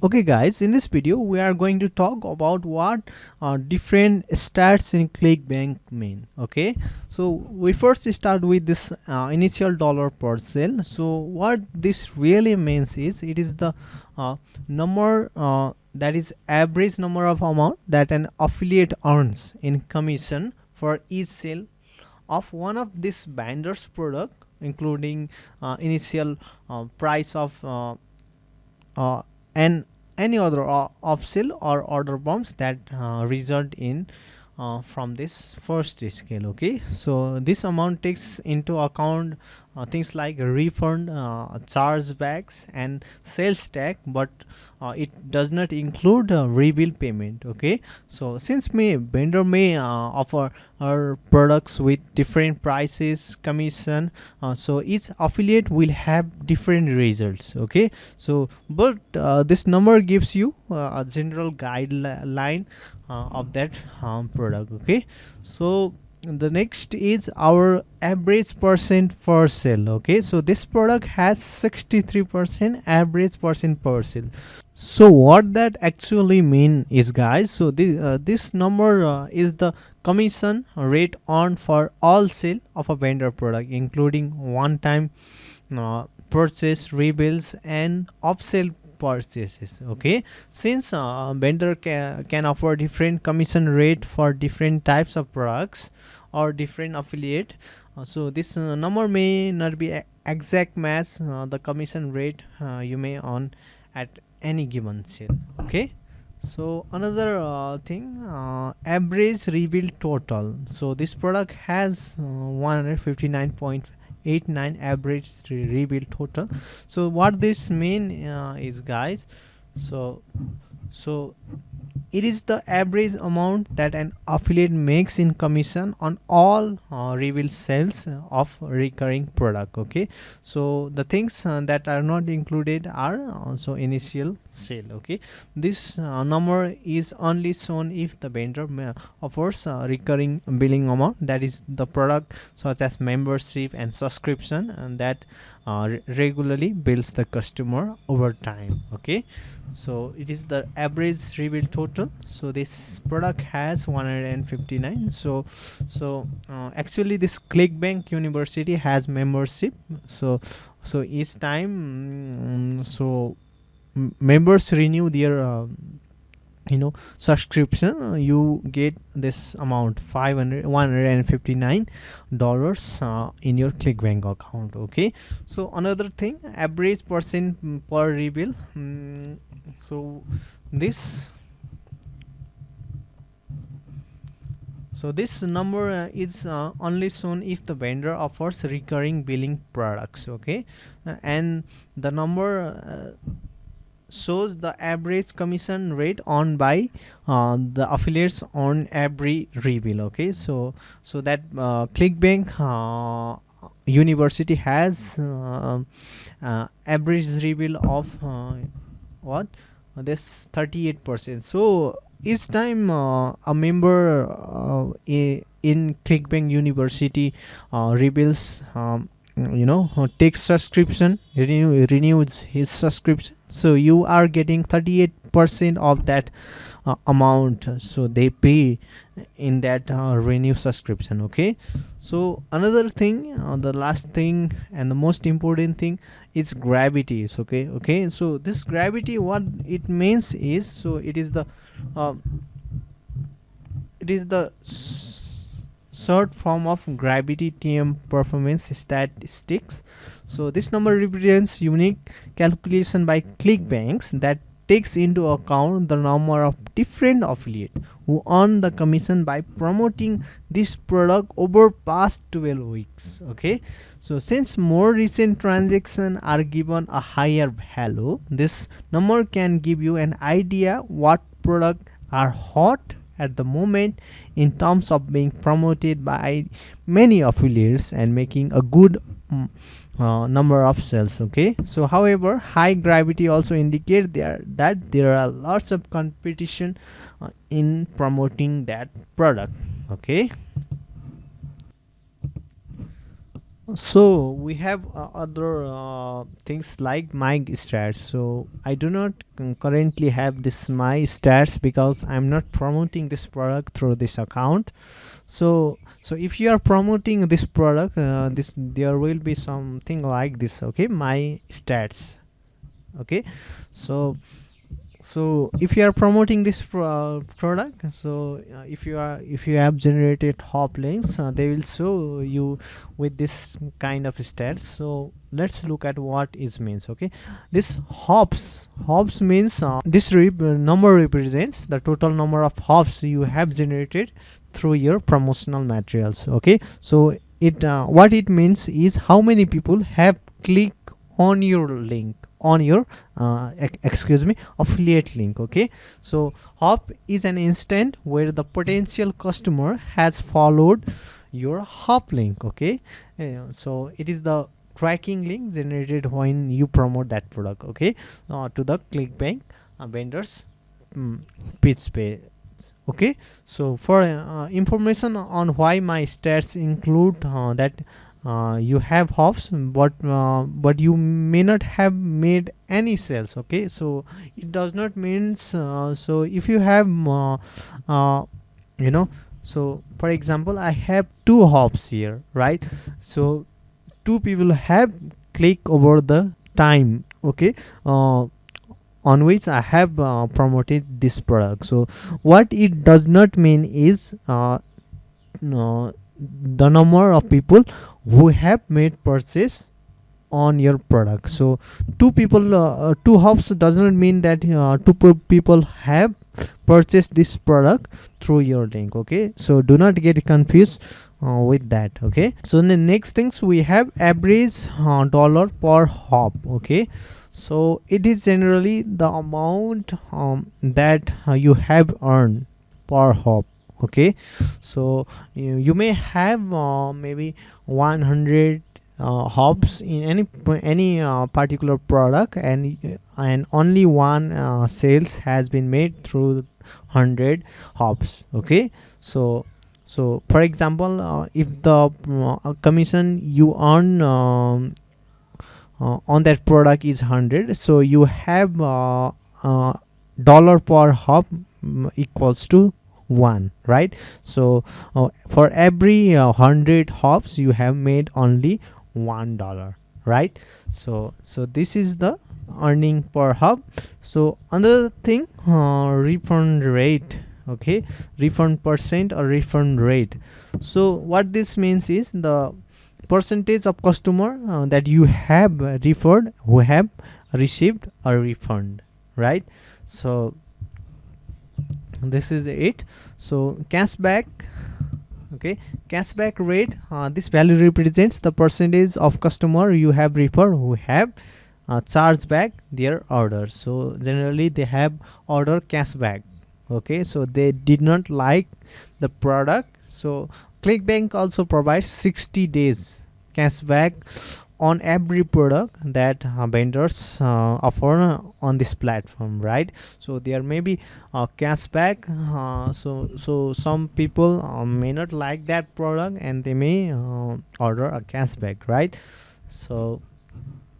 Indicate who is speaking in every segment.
Speaker 1: Okay guys, in this video we are going to talk about what different stats in ClickBank mean. Okay, so we first start with this initial dollar per sale. So what this really means is it is the number that is average number of amount that an affiliate earns in commission for each sale of one of this vendor's product, including initial price of uh, and any other upsell or order bumps that result in from this first scale. Okay, so this amount takes into account things like refund, chargebacks and sales tax, but it does not include rebill payment. Okay, so since vendor may offer our products with different prices, commission, so each affiliate will have different results. Okay, so but this number gives you a general guideline of that product. Okay, so the next is our average percent per sale. Okay, so this product has 63% average percent per sale. So what that actually mean is, guys, so this number is the commission rate earned for all sale of a vendor product, including one time purchase, rebills and upsell purchases. Okay, since vendor can offer different commission rate for different types of products or different affiliate, so this number may not be exact match the commission rate you may earn at any given sale. Okay, so another thing, average rebill total. So this product has 159.89 average rebill total. So what this mean is, guys, so it is the average amount that an affiliate makes in commission on all reveal sales of recurring product. Okay, so the things that are not included are also initial sale. Okay, this number is only shown if the vendor offers recurring billing amount, that is the product such as membership and subscription, and that regularly bills the customer over time. Okay, so it is the average reveal total. So this product has 159. So actually this ClickBank University has membership. So each time members renew their subscription, you get this amount, $159 in your ClickBank account. Okay, so another thing, average percent per rebill. So this number is only shown if the vendor offers recurring billing products. Okay, and the number shows the average commission rate earned by the affiliates on every rebill. Okay, so that ClickBank University has average rebill of what this 38%. So each time a member in ClickBank University rebills, takes subscription, renews his subscription, so you are getting 38% of that amount, so they pay in that renew subscription. Okay, so another thing, the last thing and the most important thing is gravity. Okay, so this gravity, what it means is, so it is the short form of gravity TM performance statistics. So this number represents unique calculation by ClickBanks that takes into account the number of different affiliates who earn the commission by promoting this product over past 12 weeks. Okay, so since more recent transactions are given a higher value, this number can give you an idea what products are hot at the moment in terms of being promoted by many affiliates and making a good number of sales. Okay, so however, high gravity also indicate that there are lots of competition in promoting that product. Okay, So we have other things like my stats. So I do not currently have this my stats because I'm not promoting this product through this account. So if you are promoting this product, this there will be something like this. Okay, my stats. Okay, so so if you are promoting this product, so if you have generated hop links, they will show you with this kind of stats. So let's look at what it means. Okay, this hops means this number represents the total number of hops you have generated through your promotional materials. Okay, so it what it means is how many people have clicked on your link, on your excuse me, affiliate link. Okay, so hop is an instant where the potential customer has followed your hop link. Okay, so it is the tracking link generated when you promote that product. Okay, to the ClickBank vendors mm, pitch page. Okay, so for information on why my stats include that you have hops, but you may not have made any sales. Okay, so it does not means so if you have uh, you know, so for example I have two hops here, right? So two people have clicked over the time. Okay, on which I have promoted this product. So what it does not mean is no, the number of people who have made purchase on your product. So two hops does not mean that people have purchased this product through your link. Okay, so do not get confused with that. Okay, so the next things we have average dollar per hop. Okay, so it is generally the amount that you have earned per hop. Okay, so you may have maybe 100 hops in any particular product, and only one sales has been made through 100 hops. Okay, so for example if the commission you earn on that product is 100, so you have dollar per hop equals to 1, right? So for every 100 hops you have made only $1, right? So this is the earning per hop. So another thing, refund rate. Okay, refund percent or refund rate. So what this means is the percentage of customer that you have referred who have received a refund, right? So this is it. So cashback. Okay, cashback rate, this value represents the percentage of customer you have referred who have charged back their order. So generally they have order cashback. Okay, so they did not like the product. So ClickBank also provides 60 days cashback on every product that vendors offer on this platform, right? So there may be cashback. So some people may not like that product and they may order a cashback, right? So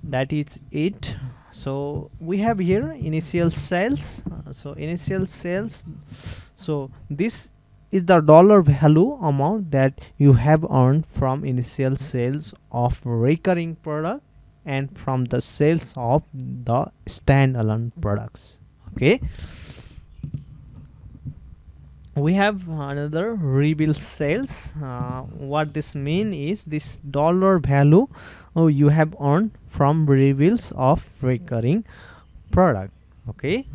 Speaker 1: that is it. So we have here initial sales. So initial sales, so this is the dollar value amount that you have earned from initial sales of recurring product and from the sales of the standalone products. Okay, we have another reveal sales. What this mean is this dollar value you have earned from reveals of recurring product. Okay,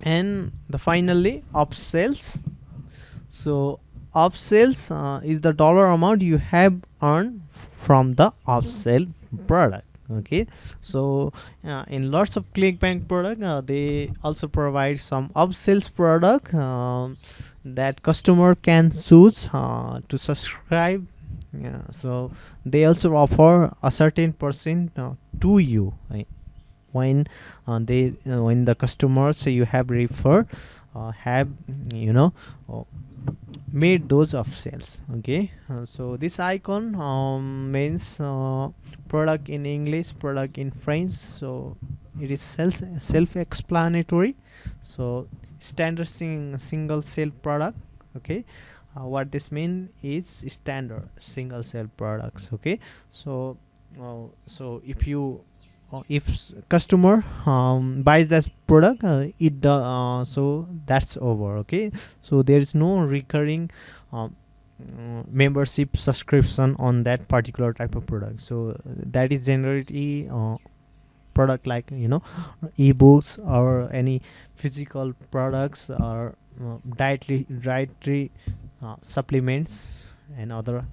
Speaker 1: and the finally upsells. So upsells is the dollar amount you have earned from the upsell product. Okay, so in lots of ClickBank product they also provide some upsells product that customer can choose to subscribe. Yeah, so they also offer a certain percent to you, right? When when the customers you have referred have, you know, made those of sales. Okay, so this icon means product in English, product in French, so it is self-explanatory. So standard single cell product. Okay, what this mean is standard single cell products. Okay, so so if customer buys that product, so that's over. Okay, so there is no recurring membership subscription on that particular type of product. So that is generally product like ebooks or any physical products or dietary supplements and other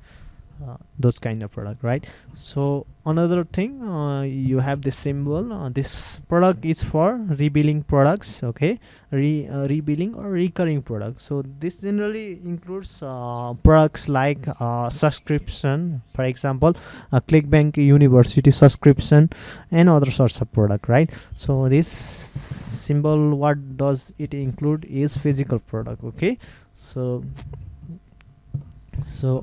Speaker 1: those kind of product, right? So another thing, you have this symbol. This product is for rebilling products. Okay, rebilling or recurring products. So this generally includes products like subscription, for example ClickBank university subscription and other sorts of product, right? So this symbol, what does it include is physical product. Okay, so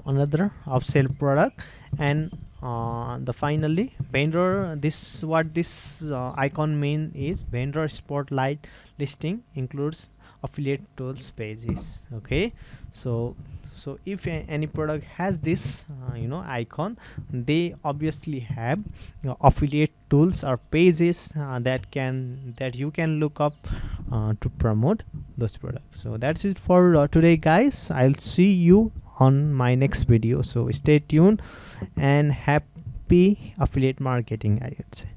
Speaker 1: another upsell product. And the finally vendor, this what this icon mean is vendor spotlight listing includes affiliate tools pages. Okay, so if any product has this icon, they obviously have affiliate tools or pages that you can look up to promote those products. So that's it for today, guys. I'll see you on my next video, so stay tuned and happy affiliate marketing, I would say.